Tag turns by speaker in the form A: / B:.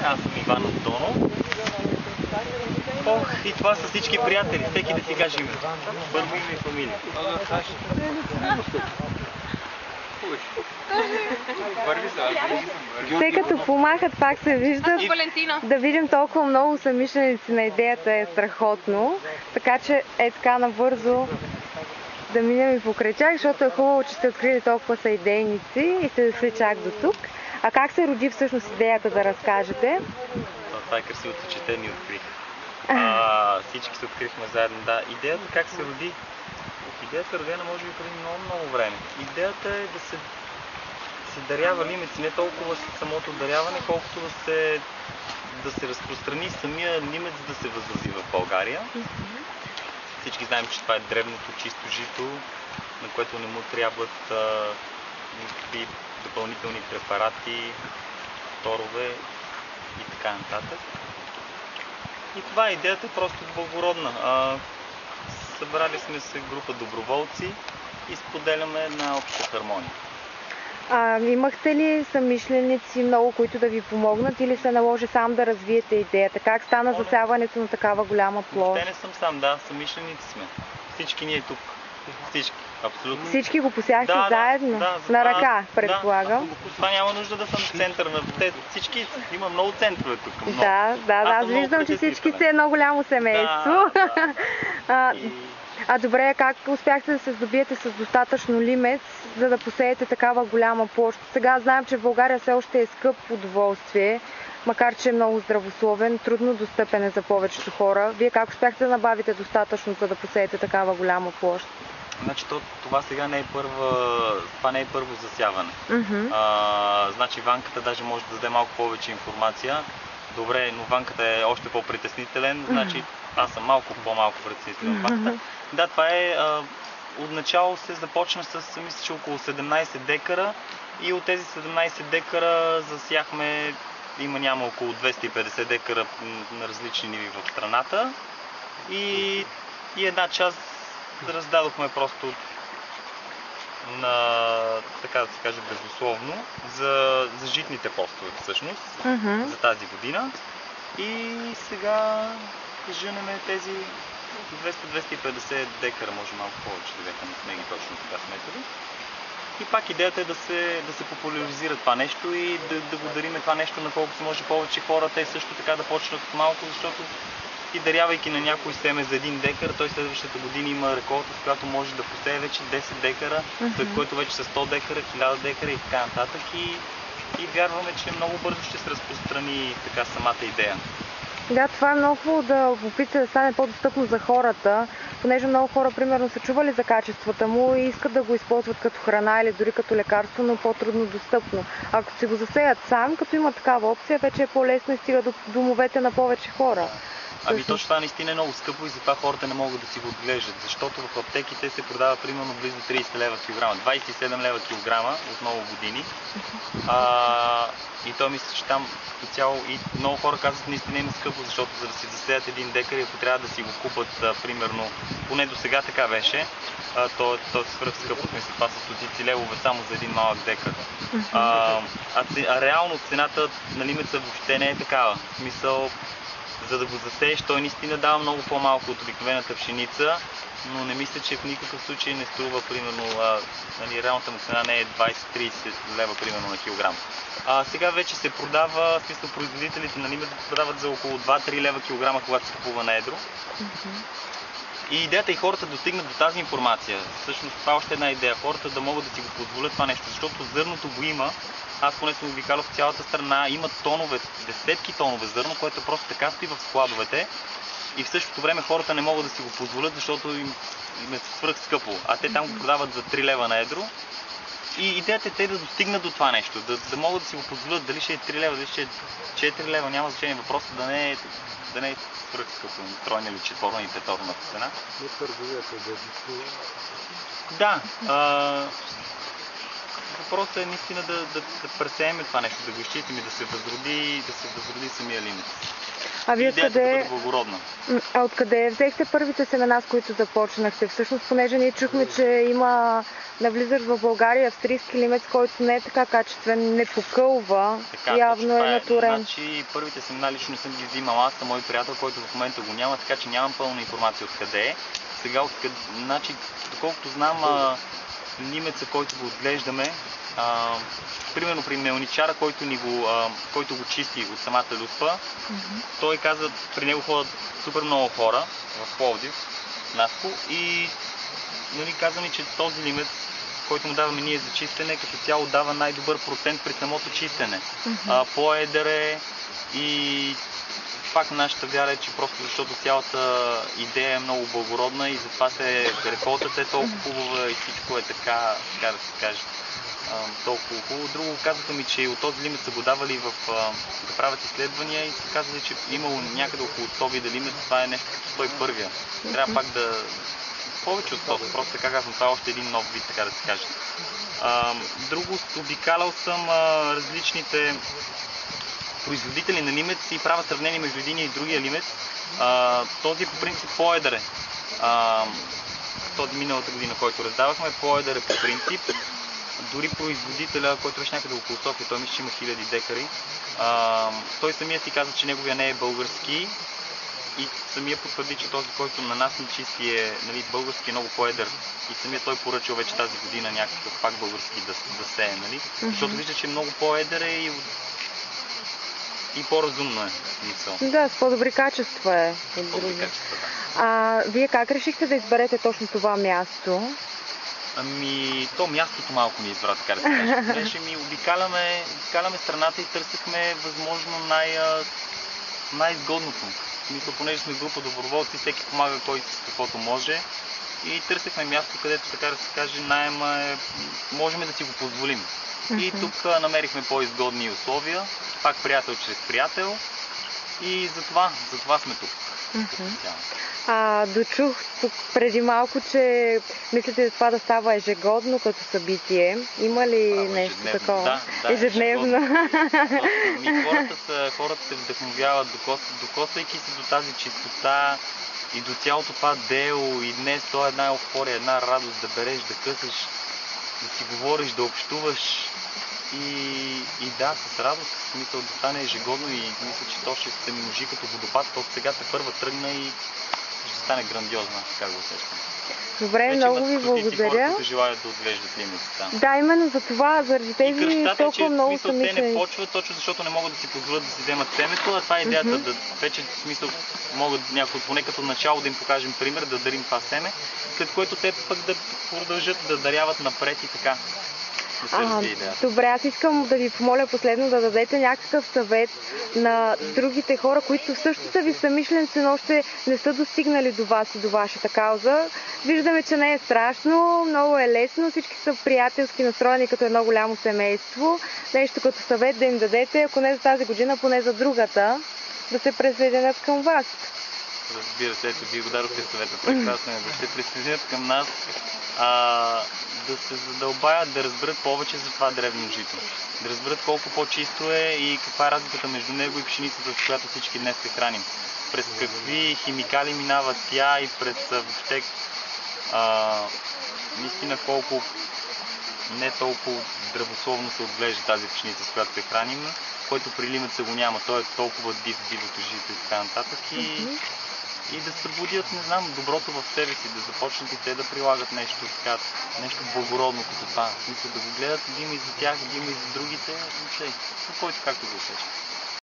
A: Аз съм Иван Антонов. И това са всички приятели. Всеки да си каже име. Първо име и фамилия.
B: Тъй като помахат, пак се виждат. Да видим толкова много съмишленици на идеята е страхотно. Така че е така набързо да минем и покрай тях, защото е хубаво, че сте открили толкова са идейници и сте дошли чак до тук. А как се роди всъщност идеята да разкажете?
A: Това е красивото, че те ни откриха. Всички се открихме заедно. Да, идеята как се роди? Идеята е родена може би преди много време. Идеята е да се дарява лимеци, не толкова самото даряване, колкото да се разпространи самия лимец, да се възрази в България. Всички знаем, че това е древното чисто жито, на което не му трябват никакви допълнителни препарати, торове и така нататък. И това идеята е просто благородна. Събрали сме се група доброволци и споделяме една обща хармония.
B: Имахте ли съмишленици много, които да ви помогнат, или се наложи сам да развиете идеята? Как стана засяването на такава голяма площ?
A: Те не съм сам, да, съмишленици сме. Всички ние тук. Всички, абсолютно.
B: Всички го посяхте заедно? На ръка, предполагам.
A: Това няма нужда да съм в център на всички. Има много центрове тук. Много.
B: Аз виждам, че всички сте едно голямо семейство. Добре, как успяхте да се здобиете с достатъчно лимец, за да посеете такава голяма площ? Сега знаем, че в България все още е скъп удоволствие, макар че е много здравословен, трудно достъпен е за повечето хора. Вие как успяхте да набавите достатъчно, за да посеете такава голяма площ?
A: Значи това сега не е това не е първо засяване. Значи Ванката даже може да даде малко повече информация. Добре, но Ванката е още по-притеснителен, значи аз съм малко по-малко притеснителен Ванката. Да, това е, отначало се започна с, мисля, че около 17 декара и от тези 17 декара засяхме, няма около 250 декара на различни ниви в страната и една част раздадохме просто на, така да се каже, безусловно, за житните постове всъщност, за тази година. И сега женеме тези 200-250 декара, може малко повече да бяха, не сме ги точно така сметали. И пак идеята е да се популяризира това нещо и да го дариме това нещо на колкото се може повече хора, те също така да почнат малко, защото и дарявайки на някой семе за 1 декар, той следващата година има реколта, с която може да посее вече 10 декара, след което вече са 100 декара, 1000 декара и така нататък. И вярваме, че много бързо ще се разпространи така самата идея.
B: Да, това е много хубаво да опитате да стане по-достъпно за хората, понеже много хора, примерно, са чували за качествата му и искат да го използват като храна или дори като лекарство, но по-трудно достъпно. Ако си го засеят сам, като има такава опция, вече е по-лесно и стига до домовете на повече хора.
A: Точно това наистина е много скъпо и затова хората не могат да си го отглеждат, защото в аптеките се продава примерно близо 30 лева килограма, 27 лева килограма от много години. И то мисля, че там като цяло и много хора казват, наистина има скъпо, защото за да си засеят 1 декар и ако трябва да си го купат, примерно, поне до сега така беше, то е свръх скъпо, смисъл, това са стотици левове само за един малък декар. Реално цената на лимеца въобще не е такава. В смисъл, за да го засееш, той наистина дава много по-малко от обикновената пшеница, но не мисля, че в никакъв случай не струва, примерно, реалната му цена не е 20-30 лева, примерно, на килограм. Сега вече се продава, в смисъл, производителите на лимец продават за около 2-3 лева килограма, когато се купува на едро. И идеята и хората достигнат до тази информация. Всъщност това е още една идея. Хората да могат да си го позволят това нещо, защото зърното го има. Аз поне съм обикалял в цялата страна, има тонове, десетки тонове зърно, което просто така стои в складовете и в същото време хората не могат да си го позволят, защото им е свръх скъпо, а те там го продават за 3 лева на едро. И идеята е те да достигнат до това нещо, да могат да си го позволят, дали ще е 3 лева, дали ще е 4 лева, няма значение, въпросът да не е свръх скъпо, тройна или четворна и петорна цена.
C: Не търговията да диктува.
A: Да. Въпросът е наистина да пресееме това нещо, да го изчистим и да се възроди самия лимец.
B: А вие
A: идеята да бъде благородна.
B: А откъде взехте първите семена, с които започнахте? Всъщност, понеже ние чухме, че има навлизаш в България австрийски лимец, който не е така качествен, не покълва,
A: така,
B: явно е натурен.
A: Значи първите семена лично съм ги взимал аз, съм мой приятел, който в момента го няма, така че нямам пълна информация откъде е. Сега откъде, значи, доколкото знам, лимеца, който го отглеждаме, примерно при мелничара, който го чисти от самата люспа, той каза, при него ходят супер много хора в Пловдив, Наско, и каза ми, че този лимец, който му даваме ние за чистене, като цяло дава най-добър процент при самото чистене. По-едър е и пак нашата вяра е, че просто защото цялата идея е много благородна и затова реколтата е толкова хубава и всичко е така да се каже, толкова хубаво. Друго казаха ми, че от този лимец са го давали да правят изследвания и са казали, че имало някъде около 100 вида лимец, това е нещо като 101-я. Трябва пак да повече от 100, просто така казвам, това е още един нов вид, така да се каже. Друго, обикалял съм различните производители на лимец и правя сравнение между един и другия лимец. Този е по принцип по-едър е. Този миналата година, който раздавахме, по-едър е по принцип. Дори производителя, който беше някъде около София, той мисля, че има 1000 декари. Той самия си каза, че неговия не е български и самия потвърди, че този, който на нас ни чисти е български, е много по-едър. И самия той поръчал вече тази година някакъв пак български да сее, нали? Защото вижда, че е много по-едър и по-разумно е мисъл.
B: Да, с по-добри качества е.
A: По-добри качества, да.
B: Вие как решихте да изберете точно това място?
A: То мястото малко ми избра, така да се каже. Беше обикаляме страната и търсихме възможно най-изгодното. В смисъл, понеже сме група доброволци, всеки помага кой с каквото може. И търсихме място, където, така да се каже, наема можем да си го позволим. И тук намерихме по-изгодни условия, пак приятел чрез приятел и затова сме тук.
B: Дочух тук преди малко, че мислите това да става ежегодно като събитие. Има ли нещо такова?
A: Да,
B: ежедневно.
A: Хората се вдъхновяват, докосвайки се до тази чистота и до цялото това дело и днес това е една еуфория, една радост да береш, да късаш, да си говориш, да общуваш и да, с радост, в смисъл да стане ежегодно и мисля, че то ще се множи като водопад, то сега те първа тръгна и ще стане грандиозно, така го усещам.
B: Добре, много ви благодаря.
A: Хора, които желаят да отглеждат лимецата.
B: Да, именно за това, заради тези толкова много са
A: те не почват, точно защото не могат да си позволят да си вземат семето, а това е идеята да вече в смисъл могат някой, поне като начало да им покажем пример, да дарим това семе, след което те пък да продължат да даряват напред и така.
B: Добре, аз искам да ви помоля последно да дадете някакъв съвет на другите хора, които също са ви съмишленици, но още не са достигнали до вас и до вашата кауза. Виждаме, че не е страшно, много е лесно, всички са приятелски настроени като едно голямо семейство. Нещо като съвет да им дадете, ако не за тази година, поне за другата, да се присъединят към вас.
A: Разбира се, ето ви го дадохте съвета, прекрасно е да се присъединят към нас. Да се задълбаят, да разберат повече за това древно жито. Да разберат колко по-чисто е и каква е разликата между него и пшеницата, с която всички днес се храним. През какви химикали минава тя и през въобще наистина колко не толкова здравословно се отглежда тази пшеница, с която се храним, който при лимеца го няма. Той е толкова дивото жито и така нататък. И да събудят, не знам, доброто в себе си, да започнат и те да прилагат нещо така, нещо благородно като това. Мисля, да го гледат, да има и за тях, да има и за другите, въобще, който както го усеща.